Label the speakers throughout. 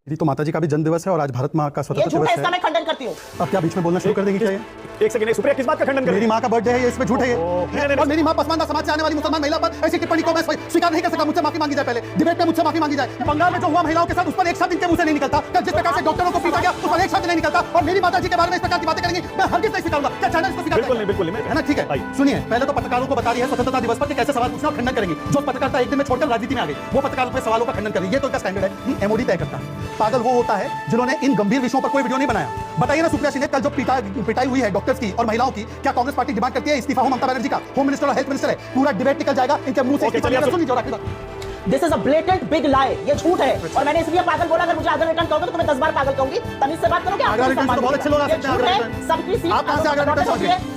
Speaker 1: मेरी तो माताजी का भी जन्म दिवस है और आज भारत माँ का स्वतंत्रता दिवस है।
Speaker 2: इसका मैं खंडन करती हूँ।
Speaker 1: अब क्या बीच में बोलना शुरू कर देंगे क्या ये?
Speaker 3: एक सेकंड, सुप्रिया किस बात का खंडन कर रही
Speaker 1: मेरी
Speaker 3: है?
Speaker 1: माँ का बर्थडे है, ये इसमें झूठ है ये। और मेरी माँ पसमानदा समाज से आने वाली मुसलमान महिला पर ऐसी टिप्पणी को मैं स्वीकार नहीं कर सकता। मुझसे माफी मांगी जाए, पहले डिबेट में मुझसे माफी मांगी जाए। बंगाल में जो हुआ महिलाओं के साथ, उस पर एक शब्द इनके मुंह से नहीं निकलता। कल जिस प्रकार से डॉक्टरों को पीटा गया, उस पर एक शब्द नहीं निकलता। और मेरी माताजी के बारे में इस प्रकार की बातें करेंगी, मैं हरगिज़ नहीं स्वीकारूंगा। क्या चैनल इसको स्वीकार करेगा?
Speaker 3: बिल्कुल
Speaker 1: है ना, ठीक है। सुनिए, पहले तो पत्रकारों को बता रही है स्वतंत्रता दिवस पर कि कैसे सवाल पूछना और खंडन करेंगी। जो पत्रकारिता एक दिन में छोड़कर राजनीति में आ गई, वो पत्रकारों के सवालों का खंडन करेंगी। ये तो इनका स्टैंडर्ड है, एमओडी तय करता है। पागल वो होता है जिन्होंने इन गंभीर विषयों पर कोई वीडियो नहीं बनाया। बताइए ना सुप्रिया शिंदे, कल जो पिटाई हुई है डॉक्टर्स की और महिलाओं की, क्या कांग्रेस पार्टी डिमांड करती है इस्तीफा हो ममता बनर्जी का? होम मिनिस्टर और हेल्थ मिनिस्टर है, पूरा डिबेट निकल जाएगा इनके मुंह से। सुन लीजिए आखिरी बात।
Speaker 2: This is a blatant big lie. ये झूठ है और मैंने इसलिए पागल बोला। अगर मुझे आगे रिटर्न कहोगे तो मैं 10 बार पागल कहूंगी। तमीज से बात करोगे।
Speaker 1: बहुत अच्छे लोग आ सकते हैं।
Speaker 2: सबकी सीट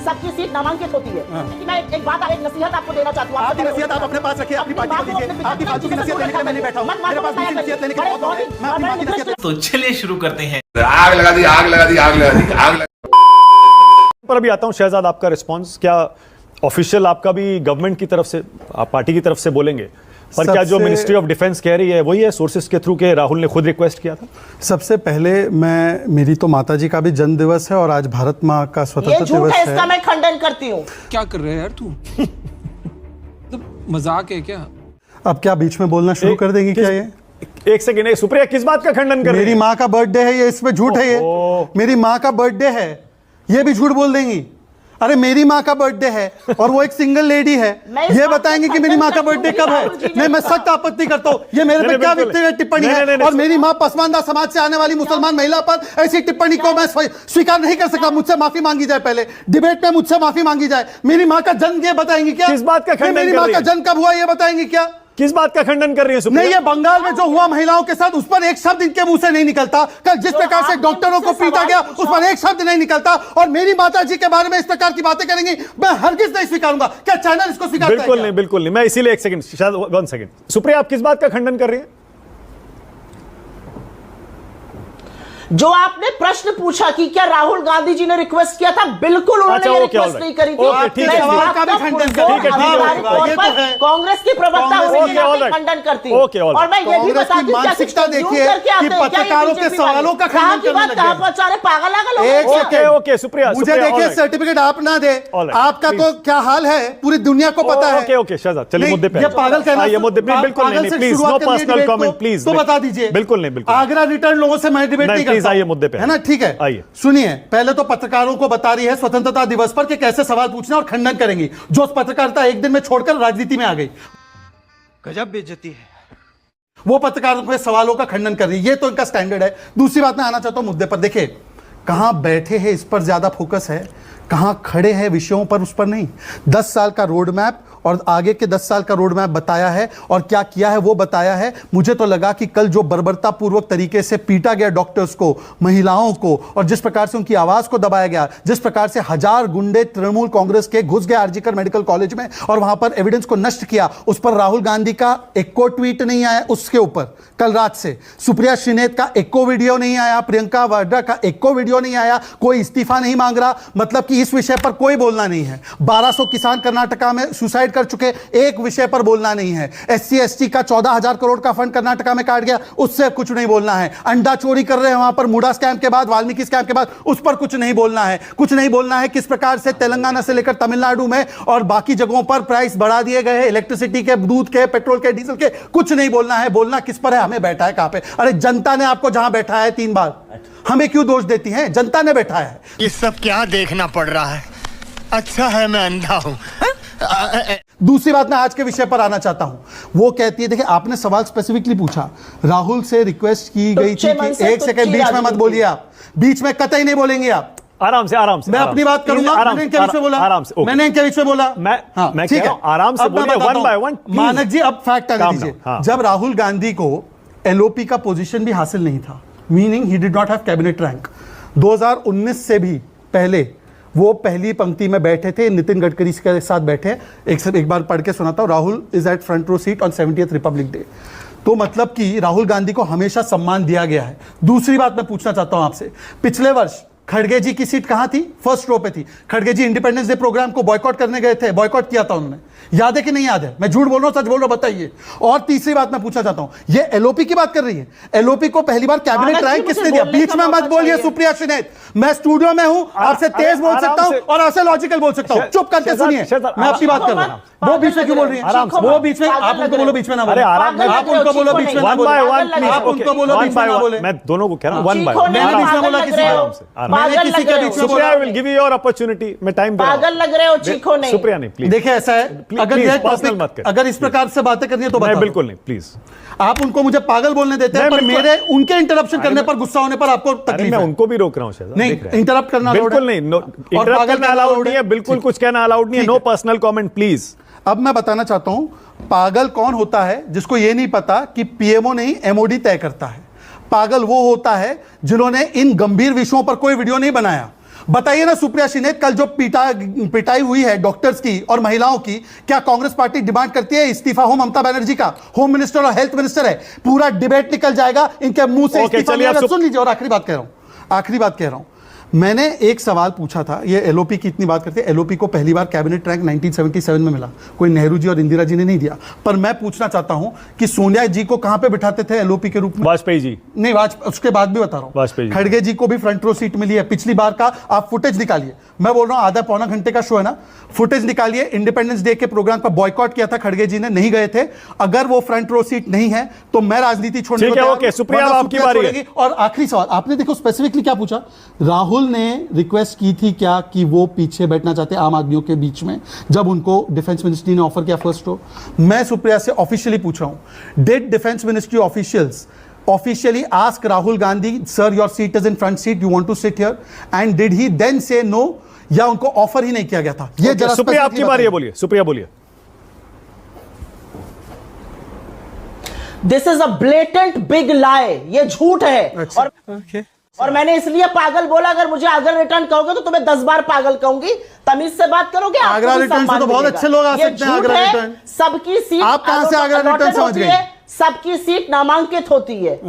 Speaker 2: सबकी सीट नामांकित होती है। मैं एक बात, एक नसीहत आपको देना चाहता हूँ।
Speaker 1: आपकी नसीहत आप अपने पास रखिए, अपनी पार्टी को दीजिए। आपकी फालतू की नसीहत लेने के लिए मैं नहीं बैठा हूं। मेरे पास दूसरी नसीहत लेने के लिए बहुत है। मैं अपनी बात की नसीहत।
Speaker 4: तो चलिए शुरू करते हैं।
Speaker 5: आग लगा दी, आग लगा दी, आग लगा दी, आग लगा।
Speaker 3: पर अभी आता हूं शहजाद, आपका रिस्पांस क्या ऑफिशियल आपका भी गवर्नमेंट की तरफ से, आप पार्टी की तरफ से बोलेंगे? पर क्या जो मिनिस्ट्री ऑफ डिफेंस कह रही है वही है सोर्सेज के थ्रू के राहुल ने खुद रिक्वेस्ट किया था?
Speaker 1: सबसे पहले मेरी तो माताजी का भी जन्म दिवस है और आज भारत माँ का स्वतंत्रता दिवस है।
Speaker 2: इसका मैं खंडन करती हूँ।
Speaker 6: क्या कर रहे हैं यार तू? मजाक है क्या?
Speaker 1: अब क्या बीच में बोलना शुरू कर देंगी क्या ये?
Speaker 3: एक सेकंड, सुप्रिया किस बात का खंडन कर रही है?
Speaker 1: मेरी माँ का बर्थडे है, ये इसमें झूठ है ये। मेरी माँ का बर्थडे है, ये भी झूठ बोल देंगी? अरे मेरी माँ का बर्थडे है और वो एक सिंगल लेडी है, ये बताएंगे कि मेरी माँ का बर्थडे कब है? नहीं, मैं सख्त आपत्ति करता हूँ। ये मेरे पे क्या व्यक्तिगत टिप्पणी है? और मेरी माँ पसमानदा समाज से आने वाली मुसलमान महिला पर ऐसी टिप्पणी को मैं स्वीकार नहीं कर सकता। मुझसे माफी मांगी जाए, पहले डिबेट में मुझसे माफी मांगी जाए। मेरी माँ का जन्म ये बताएंगी क्या?
Speaker 3: किस बात का खंडन?
Speaker 1: मेरी माँ का जन्म कब हुआ ये बताएंगी क्या?
Speaker 3: किस बात का खंडन कर रही है सुप्रिया?
Speaker 1: नहीं, ये बंगाल में जो हुआ महिलाओं के साथ, उस पर एक शब्द इनके मुंह से नहीं निकलता। कल जिस प्रकार से डॉक्टरों को पीटा गया, उस पर एक शब्द नहीं निकलता। और मेरी माताजी के बारे में इस प्रकार की बातें करेंगी, मैं हरगिज नहीं स्वीकारूंगा। क्या चैनल इसको स्वीकार?
Speaker 3: बिल्कुल नहीं, बिल्कुल नहीं। मैं इसीलिए एक सेकंड, शायद 1 सेकंड, सुप्रिया आप किस बात का खंडन कर रही है?
Speaker 2: जो आपने प्रश्न पूछा कि क्या राहुल गांधी जी ने रिक्वेस्ट किया था, बिल्कुल उन्होंने रिक्वेस्ट नहीं करी थी। कांग्रेस की प्रवक्ता होने के खंडन करती हूं। और मैं ये भी बताती हूं
Speaker 1: मानसिकता देखिए कि पत्रकारों के सवालों का खंडन करने लगे।
Speaker 2: कहां पहुंचा रहे पागल?
Speaker 3: ओके सुप्रिया,
Speaker 1: मुझे देखिए सर्टिफिकेट आप ना दे, आपका तो क्या हाल है पूरी दुनिया को पता है।
Speaker 3: ओके शहजाद, चलिए मुद्दे पे।
Speaker 1: ये पागल कहना,
Speaker 3: ये मुद्दे पे बिल्कुल नहीं, please no personal comment please.
Speaker 1: तो बता दीजिए।
Speaker 3: बिल्कुल नहीं, बिल्कुल।
Speaker 1: आगरा रिटर्न लोगों से मैं डिबेट नहीं करता।
Speaker 3: आइए मुद्दे पे,
Speaker 1: है ना, ठीक है।
Speaker 3: आइए
Speaker 1: सुनिए, पहले तो पत्रकारों को बता रही है स्वतंत्रता दिवस पर कि कैसे सवाल पूछना और खंडन करेंगी। जो पत्रकारिता एक दिन में छोड़कर राजनीति में आ गई,
Speaker 4: गजब बेइज्जती है।
Speaker 1: वो पत्रकारों के सवालों का खंडन कर रही है। ये तो इनका स्टैंडर्ड है। दूसरी बात मैं आना चाहता हूं मुद्दे पर। देखिए, कहां बैठे हैं इस पर ज्यादा फोकस है, कहां खड़े हैं विषयों पर उस पर नहीं। 10 साल का रोड मैप और आगे के 10 साल का रोड मैप बताया है और क्या किया है वो बताया है। मुझे तो लगा कि कल जो बर्बरतापूर्वक तरीके से पीटा गया डॉक्टर्स को, महिलाओं को, और जिस प्रकार से उनकी आवाज को दबाया गया, जिस प्रकार से 1000 गुंडे तृणमूल कांग्रेस के घुस गए आरजीकर मेडिकल कॉलेज में और वहां पर एविडेंस को नष्ट किया, उस पर राहुल गांधी का एक को ट्वीट नहीं आया। उसके ऊपर कल रात से सुप्रिया शिंदे का एक को वीडियो नहीं आया, प्रियंका वाड्रा का एक को वीडियो नहीं आया, कोई इस्तीफा नहीं मांग रहा। मतलब कि इस विषय पर कोई बोलना नहीं है। 1200 किसान कर्नाटका में सुसाइड कर चुके, एक विषय पर बोलना नहीं है। SC ST का 14,000 करोड़ का फंड कर्नाटका में काट गया, उससे कुछ नहीं बोलना है। अंडा चोरी कर रहे हैं वहां पर मुडा स्कैम के बाद, वाल्मीकि स्कैम के बाद, उस पर कुछ नहीं बोलना है। कुछ नहीं बोलना है किस प्रकार से तेलंगाना से लेकर तमिलनाडु में और बाकी जगहों पर प्राइस बढ़ा दिए गए हैं, इलेक्ट्रिसिटी के, दूध के, पेट्रोल के, डीजल के। कुछ नहीं बोलना है। बोलना किस पर है? हमें बैठा है कहां पे? अरे जनता ने आपको जहां बैठा है 3 बार, हमें क्यों दोष देती हैं? जनता ने बैठा है।
Speaker 7: ये सब क्या देखना पड़ रहा है? अच्छा है मैं अंधा हूं।
Speaker 1: दूसरी बात मैं आज के विषय पर आना चाहता हूं। वो कहती है, देखिए आपने सवाल स्पेसिफिकली पूछा, राहुल से रिक्वेस्ट की गई थी कि एक सेकंड बीच में मत बोलिए आप, बीच में कतई नहीं बोलेंगे आप।
Speaker 3: आराम से
Speaker 1: मैं अपनी बात करूंगा। मैंने इनके बीच में बोला,
Speaker 3: आराम से,
Speaker 1: मैंने इनके बीच में बोला।
Speaker 3: मैं ठीक है, आराम से बोलिए, वन बाय वन।
Speaker 1: मानक जी अब फैक्ट आने दीजिए। जब राहुल गांधी को LOP का पोजीशन भी हासिल नहीं था, meaning he did not have cabinet rank, 2019 से भी पहले वो पहली पंक्ति में बैठे थे, नितिन गडकरी के साथ बैठे। एक बार पढ़ के सुनाता हूं। Rahul is at front row seat on 70th republic day. तो मतलब कि राहुल गांधी को हमेशा सम्मान दिया गया है। दूसरी बात मैं पूछना चाहता हूं आपसे, पिछले वर्ष खड़गे जी की सीट कहां थी? फर्स्ट रो पे थी। खड़गे जी इंडिपेंडेंस डे प्रोग्राम को बॉयकॉट करने गए थे, बॉयकॉट किया था उन्होंने। याद है कि नहीं याद है? मैं झूठ बोल रहा हूं, सच बोल रहा हूं, बताइए। और तीसरी बात मैं पूछना चाहता हूं, ये एलओपी की बात कर रही है। एलओपी को पहली बार कैबिनेट
Speaker 2: हालांकि
Speaker 1: रैंक
Speaker 2: मुझे
Speaker 1: किसने दिया?
Speaker 2: बोलने
Speaker 1: बीच
Speaker 2: का
Speaker 1: में
Speaker 2: मौका
Speaker 1: मत बोलिए
Speaker 2: चाहिए।
Speaker 1: सुप्रिया श्रीनेत, मैं स्टूडियो में हूं, आपसे तेज बोल सकता हूं और आपसे लॉजिकल बोल सकता हूं। चुप करके
Speaker 3: शहजाद,
Speaker 1: सुनिए,
Speaker 3: शहजाद,
Speaker 1: मैं अपनी बात कर रहा हूं। वो बीच में क्यों बोल रही है? वो बीच में, आप उनको बोलो बीच में ना बोले।
Speaker 3: अरे आराम से,
Speaker 1: आप उनको बोलो बीच में ना
Speaker 3: वन
Speaker 1: बोले।
Speaker 3: बाय वन प्लीज,
Speaker 1: आप उनको बोलो बीच में ना बोले।
Speaker 3: मैं दोनों को कह रहा हूं वन बाय
Speaker 2: चीखो
Speaker 3: वन।
Speaker 2: नहीं,
Speaker 1: मैंने बीच में
Speaker 2: पागल
Speaker 1: बोला
Speaker 2: लग
Speaker 1: किसी
Speaker 2: रहे
Speaker 1: को?
Speaker 2: हो।
Speaker 1: मैंने
Speaker 2: पागल
Speaker 1: किसी
Speaker 2: लग
Speaker 1: के
Speaker 2: रहे
Speaker 1: बीच
Speaker 2: हो।
Speaker 1: में बोला?
Speaker 3: Supriya will give you your opportunity. मैं टाइम दे रहा हूं।
Speaker 2: पागल लग रहे हो, चीखो नहीं।
Speaker 3: सुप्रिया नहीं प्लीज।
Speaker 1: देखिए ऐसा है, अगर
Speaker 3: please,
Speaker 1: ये
Speaker 3: personal मत
Speaker 1: टॉपिक,
Speaker 3: कर।
Speaker 1: अगर इस प्रकार से बातें करनी है तो
Speaker 3: नहीं
Speaker 1: बताओ।
Speaker 3: बिल्कुल नहीं प्लीज।
Speaker 1: आप उनको मुझे पागल बोलने देते हैं,
Speaker 3: मैं
Speaker 1: पर
Speaker 3: बिल्कुल-
Speaker 1: मेरे उनके इंटरप्शन करने पर, गुस्सा होने पर आपको
Speaker 3: अरे
Speaker 1: तकलीफ
Speaker 3: मैं
Speaker 1: है।
Speaker 3: उनको भी रोक रहा हूं शहजाद।
Speaker 1: नहीं,
Speaker 3: देख रहे हैं।
Speaker 1: interrupt करना allowed
Speaker 3: बिल्कुल
Speaker 1: है।
Speaker 3: नहीं,
Speaker 1: और
Speaker 3: इंटरप्ट
Speaker 1: पागल
Speaker 3: करना
Speaker 1: कहना
Speaker 3: अलाउड
Speaker 1: allowed
Speaker 3: नहीं है,
Speaker 1: है।
Speaker 3: बिल्कुल
Speaker 1: ठीक।
Speaker 3: कुछ कहना अलाउड नहीं है।
Speaker 1: ठीक
Speaker 3: नो
Speaker 1: है।
Speaker 3: Personal comment please.
Speaker 1: अब मैं बताना चाहता हूं, पागल कौन होता है जिसको यह नहीं पता कि पीएमओ नहीं एमओडी तय करता है। पागल वो होता है जिन्होंने इन गंभीर विषयों पर कोई वीडियो नहीं बनाया। बताइए ना सुप्रिया श्रीनेत, कल जो पिटाई हुई है डॉक्टर्स की और महिलाओं की, क्या कांग्रेस पार्टी डिमांड करती है इस्तीफा हो ममता बनर्जी का? होम मिनिस्टर और हेल्थ मिनिस्टर है, पूरा डिबेट निकल जाएगा इनके मुंह से।
Speaker 3: ओके,
Speaker 1: इस्तीफा
Speaker 3: चलिए
Speaker 1: नहीं
Speaker 3: आप
Speaker 1: आएगा। सुन लीजिए, और आखिरी बात कह रहा हूं। मैंने एक सवाल पूछा था, ये एलओपी की इतनी बात करते हैं, एलओपी को पहली बार कैबिनेट रैंक 1977 में मिला, कोई नेहरू जी और इंदिरा जी ने नहीं दिया। पर मैं पूछना चाहता हूं कि सोनिया जी को कहां पे बिठाते थे एलओपी के रूप में?
Speaker 3: वाजपेयी जी।
Speaker 1: नहीं, उसके बाद भी बता रहा हूं,
Speaker 3: वाजपेयी जी।
Speaker 1: खड़गे जी को भी फ्रंट रो सीट मिली है। पिछली बार का आप फुटेज निकालिए, मैं बोल रहा हूं आधा पौना घंटे का शो है ना, फुटेज निकालिए। इंडिपेंडेंस डे के प्रोग्राम पर बॉयकॉट किया था खड़गे जी ने, नहीं गए थे। अगर वो फ्रंट रो सीट नहीं है तो मैं राजनीति छोड़ने
Speaker 3: ठीक
Speaker 1: को
Speaker 3: है,
Speaker 1: तैयार
Speaker 3: ओके,
Speaker 1: हूं,
Speaker 3: सुप्रिया,
Speaker 1: वरना
Speaker 3: आपकी बारी है।
Speaker 1: छोड़ेगी। और आखिरी सवाल, आपने देखो स्पेसिफिकली क्या पूछा, राहुल ने रिक्वेस्ट की थी क्या कि वो पीछे बैठना चाहते आम आदमियों के बीच में, जब उनको डिफेंस मिनिस्ट्री ने ऑफर किया फर्स्ट रो। मैं सुप्रिया से ऑफिशियली पूछ रहा हूं, did defence ministry officials officially ask Rahul Gandhi, sir, your seat is in front seat, you want to sit here? And did he then say no? या उनको offer ही नहीं किया गया था? ये जरा
Speaker 3: सुप्रिया आपकी बारी है, बोलिए सुप्रिया, बोलिए।
Speaker 2: This is a blatant big lie, ये झूठ है।
Speaker 1: अच्छा,
Speaker 2: और मैंने इसलिए पागल बोला, अगर मुझे आगरा रिटर्न कहोगे तो तुम्हें 10 बार पागल कहूंगी। तमीज से बात करोगे, आपको
Speaker 1: आगरा
Speaker 2: भी
Speaker 1: रिटर्न से
Speaker 2: सम्मान
Speaker 1: तो बहुत
Speaker 2: मिलेगा।
Speaker 1: अच्छे लोग आ
Speaker 2: ये
Speaker 1: सकते हैं,
Speaker 2: झूठ
Speaker 1: आगरा
Speaker 2: है।
Speaker 1: रिटर्न।
Speaker 2: सबकी सीट
Speaker 1: आप कहां से आगरा रिटर्न
Speaker 2: allotted
Speaker 1: समझ
Speaker 2: होती
Speaker 1: गई?
Speaker 2: है, सबकी सीट नामांकित होती है।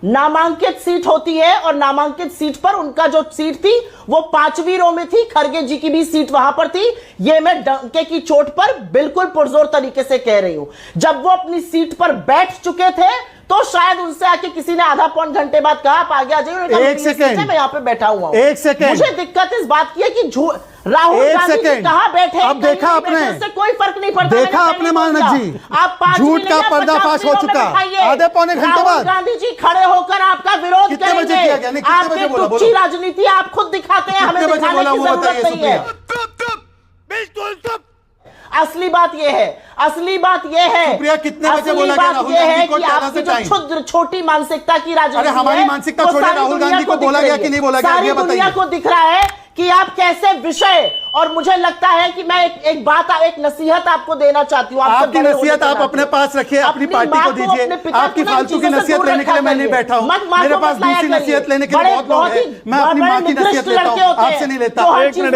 Speaker 2: नामांकित सीट होती है और नामांकित सीट पर उनका जो सीट थी वो 5वीं रो में थी। खड़गे जी की भी सीट वहां पर थी। ये मैं डंके की चोट पर बिल्कुल पुरजोर तरीके से कह रही हूं। जब वो अपनी सीट पर बैठ चुके थे तो शायद उनसे आके किसी ने आधा पौन घंटे बाद कहा आप आगे आ जाइए। उन्होंने कहा,
Speaker 1: एक सेकंड,
Speaker 2: मैं यहाँ पे बैठा हुआ हूं।
Speaker 1: एक सेकंड।
Speaker 2: मुझे दिक्कत इस बात की है कि राहुल
Speaker 1: एक
Speaker 2: गांधी जी
Speaker 1: सेकंड।
Speaker 2: कहां बैठे,
Speaker 1: अब
Speaker 2: कहीं
Speaker 1: देखा
Speaker 2: नहीं
Speaker 1: आपने,
Speaker 2: बैठे, उससे कोई फर्क नहीं पड़ता।
Speaker 1: देखा
Speaker 2: मैंने
Speaker 1: आपने
Speaker 2: पहले
Speaker 1: मानक
Speaker 2: बोला,
Speaker 1: जी,
Speaker 2: आप 5
Speaker 1: झूठ
Speaker 2: मिनट
Speaker 1: का
Speaker 2: या
Speaker 1: पर्दाफाश
Speaker 2: 50
Speaker 1: हो
Speaker 2: मिनट में
Speaker 1: चुका।
Speaker 2: दिखाइए।
Speaker 1: आधे पौने घंटे
Speaker 2: राहुल
Speaker 1: बाद
Speaker 2: गांधी जी खड़े होकर आपका विरोध
Speaker 1: कितने बजे
Speaker 2: करेंगे।
Speaker 1: किया गया? नहीं, कितने बजे
Speaker 2: आपके
Speaker 1: बोला?
Speaker 2: टुच्ची
Speaker 1: बोलो।
Speaker 2: राजनीति आप खुद दिखाते हैं, हमें
Speaker 1: कितने बजे
Speaker 2: दिखाने
Speaker 1: बोला
Speaker 2: की
Speaker 1: वो
Speaker 2: जरूरत
Speaker 1: बताइए
Speaker 2: नहीं है।
Speaker 1: सुप्रिया।
Speaker 2: असली बात यह है, असली बात यह है,
Speaker 1: सुप्रिया, कितने बजे
Speaker 2: असली
Speaker 1: बोला गया
Speaker 2: बात
Speaker 1: राहुल
Speaker 2: यह
Speaker 1: गांधी
Speaker 2: है
Speaker 1: को
Speaker 2: कि
Speaker 1: 11
Speaker 2: आपकी
Speaker 1: से
Speaker 2: जो
Speaker 1: टाइम?
Speaker 2: क्षुद्र छोटी मानसिकता की राजनीति
Speaker 1: अरे हमारी
Speaker 2: है,
Speaker 1: मानसिकता
Speaker 2: वो
Speaker 1: छोड़िए,
Speaker 2: सारी
Speaker 1: राहुल
Speaker 2: दुनिया
Speaker 1: गांधी को
Speaker 2: दिख
Speaker 1: बोला
Speaker 2: रही
Speaker 1: गया
Speaker 2: है।
Speaker 1: कि नहीं बोला गया,
Speaker 2: सारी
Speaker 1: ये
Speaker 2: दुनिया
Speaker 1: बताइए।
Speaker 2: को दिख रहा है कि आप कैसे विषय, और मुझे लगता है कि मैं एक बात, एक नसीहत आपको देना चाहती हूँ।
Speaker 1: आपकी नसीहत आप अपने पास रखिए, अपनी पार्टी को दीजिए। आपकी फालतू की नसीहत लेने के लिए मैं नहीं बैठा हूँ। मेरे पास दूसरी नसीहत लेने के लिए बहुत लोग हैं। मैं अपनी माँ की नसीहत लेता हूँ, आपसे नहीं लेता।
Speaker 3: एक मिनट,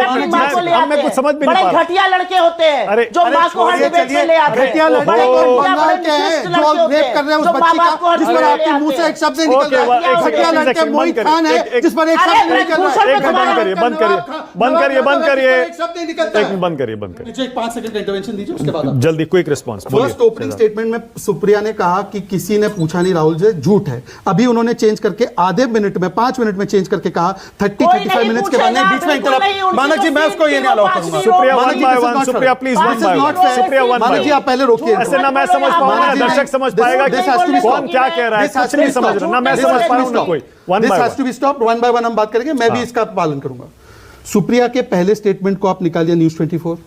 Speaker 3: मैं कुछ समझ भी नहीं पा रहा।
Speaker 2: घटिया लड़के होते हैं जो माँ को हर डिबेट में ले आते हैं।
Speaker 1: घटिया लड़के
Speaker 2: बड़े
Speaker 1: कौन
Speaker 2: घटिया,
Speaker 1: बंगाल
Speaker 2: बड़े
Speaker 1: के हैं
Speaker 2: निकृष्ट
Speaker 1: जो
Speaker 2: लड़के होते
Speaker 1: रेप
Speaker 2: हैं,
Speaker 1: कर रहे हैं उस
Speaker 2: जो
Speaker 1: बच्ची
Speaker 2: माँ बाप को
Speaker 1: का,
Speaker 2: हर
Speaker 1: जिस पर
Speaker 2: डिबेट
Speaker 1: आपके
Speaker 2: में
Speaker 1: मुंह से
Speaker 2: ले
Speaker 1: एक शब्द नहीं
Speaker 3: ओके,
Speaker 1: निकल रहा है।
Speaker 3: एक
Speaker 1: घटिया
Speaker 3: सेकंड,
Speaker 1: लड़के
Speaker 3: बंद
Speaker 1: मोहित
Speaker 3: करिए,
Speaker 1: खान है
Speaker 3: एक-
Speaker 1: जिस पर एक
Speaker 2: अरे
Speaker 1: शब्द नहीं निकल रहा है।
Speaker 3: एक मिनट, बंद करिए, बंद करिए, बंद करिए, बंद करिए,
Speaker 1: एक शब्द नहीं निकलता
Speaker 3: एक
Speaker 1: है।
Speaker 3: मिनट, बंद करिए, बंद करिए।
Speaker 1: मुझे एक 5 सेकंड का इंटरवेंशन दीजिए, उसके बाद आप।
Speaker 3: जल्दी quick response
Speaker 1: first opening statement में सुप्रिया ने कहा कि किसी ने पूछा नहीं राहुल जी, झूठ है। अभी उन्होंने चेंज करके आधे मिनट में 5 मिनट में चेंज करके कहा 30-35 मिनट्स के बाद नहीं, बीच में इंटरप्ट। मानक जी मैं उसको ये नहीं अलाउ करूंगा।
Speaker 3: सुप्रिया,
Speaker 1: मानक
Speaker 3: one
Speaker 1: ji,
Speaker 3: by
Speaker 1: this is
Speaker 3: one,
Speaker 1: not
Speaker 3: Supriya,
Speaker 1: fair.
Speaker 3: please,
Speaker 1: This
Speaker 3: one
Speaker 1: is
Speaker 3: by
Speaker 1: not
Speaker 3: one.
Speaker 1: fair.
Speaker 3: Supriya, one by
Speaker 1: मानक जी
Speaker 3: one.
Speaker 1: आप पहले रोकिए।
Speaker 3: ऐसे ना मैं समझ पाऊंगा ना दर्शक समझ पाएगा कि
Speaker 1: This has to be
Speaker 3: कौन
Speaker 1: stopped.
Speaker 3: क्या कह रहा है,
Speaker 1: This has
Speaker 3: कुछ
Speaker 1: to
Speaker 3: नहीं
Speaker 1: be
Speaker 3: समझ
Speaker 1: stopped.
Speaker 3: रहा ना मैं
Speaker 1: This
Speaker 3: समझ
Speaker 1: has to
Speaker 3: पा
Speaker 1: be
Speaker 3: रहा हूं ना
Speaker 1: stopped.
Speaker 3: कोई। One
Speaker 1: This
Speaker 3: by
Speaker 1: has to be stopped. One by one हम बात करेंगे, मैं भी इसका पालन करूंगा। सुप्रिया के पहले स्टेटमेंट को आप निकालिए न्यूज 24,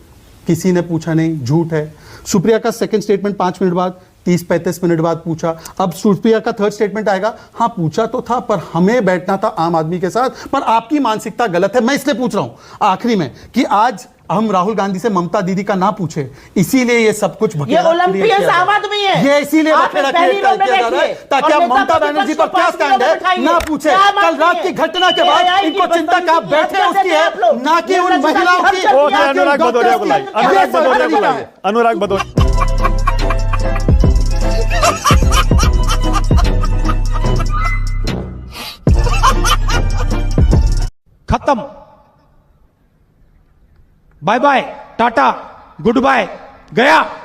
Speaker 1: किसी ने पूछा नहीं, झूठ है। सुप्रिया का सेकंड स्टेटमेंट 5 मिनट बाद, 30-35 मिनट बाद पूछा। अब सुप्रिया का थर्ड स्टेटमेंट आएगा, हाँ पूछा तो था पर हमें बैठना था आम आदमी के साथ, पर आपकी मानसिकता गलत है। मैं इसलिए पूछ रहा हूं आखिरी में कि आज हम राहुल गांधी से ममता दीदी का ना पूछे, इसीलिए ये सब कुछ
Speaker 2: ये ओलंपियन आम आदमी है।
Speaker 1: ये इसीलिए
Speaker 2: आप
Speaker 1: बखेड़ा
Speaker 2: पहली
Speaker 1: क्रिएट
Speaker 2: रो में
Speaker 1: किया जा रहा है
Speaker 2: बैठिए
Speaker 1: ताकि
Speaker 2: और
Speaker 1: आप
Speaker 2: नेता
Speaker 1: ममता बनर्जी पर क्या स्टैंड है ना पूछे। कल रात की घटना के बाद इनको चिंता क्या बैठे उसकी है, ना कि उन महिलाओं की।
Speaker 3: ओके, अनुराग भदौरिया को लाइए, अनुराग भदौरिया को लाइए, अनुराग भदौरिया।
Speaker 6: खत्म खत्म, bye bye, tata, goodbye, गया।